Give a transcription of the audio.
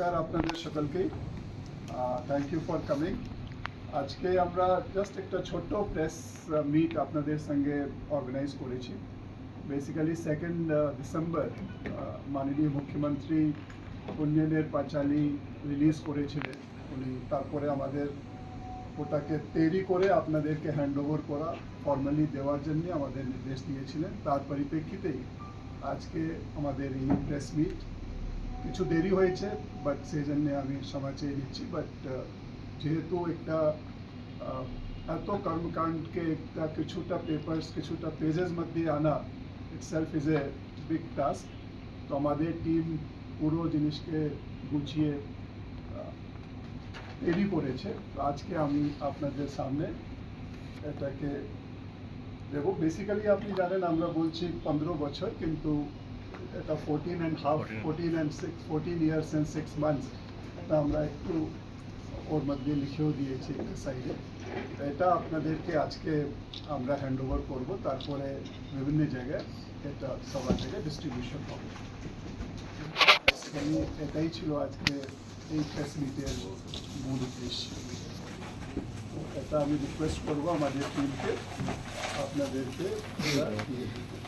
নমস্কার আপনাদের সকলকে। Thank you for coming. আজকে আমরা জাস্ট একটা ছোট্ট প্রেস মিট আপনাদের সঙ্গে অর্গানাইজ করেছি। বেসিক্যালি 2nd ডিসেম্বর মাননীয় মুখ্যমন্ত্রী উন্নয়নের পাঁচালী রিলিজ করেছিলেন উনি, তারপরে আমাদের ওটাকে তৈরি করে আপনাদেরকে হ্যান্ড ওভার করা ফর্মালি দেওয়ার জন্য আমাদের নির্দেশ দিয়েছিলেন। তার পরিপ্রেক্ষিতেই আজকে আমাদের এই প্রেস মিট। কিছু দেরি হয়েছে, বাট সেই জন্য আমি ক্ষমা চেয়ে নিচ্ছি। বাট যেহেতু একটা এত কর্মকাণ্ডকে একটা কিছুটা পেপার্স কিছুটা পেজেস মধ্যে আনা itself is a big task. তো আমাদের টিম পুরো জিনিসকে গুছিয়ে তৈরি করেছে। তো আজকে আমি আপনাদের সামনে এটাকে দেব। বেসিক্যালি আপনি জানেন আমরা বলছি 15 বছর, কিন্তু এটা 14 years and 6 months এটা আমরা একটু ওর মধ্যে লিখেও দিয়েছি একটা সাইডে। এটা আপনাদেরকে আজকে আমরা হ্যান্ড ওভার করবো, তারপরে বিভিন্ন জায়গায় এটা সবার জায়গায় ডিস্ট্রিবিউশন হবে। এটাই ছিল আজকে এই প্রেস মিটের মূল উদ্দেশ্য। এটা আমি রিকোয়েস্ট করবো আমাদের টিমকে আপনাদেরকে দিয়ে দিতে।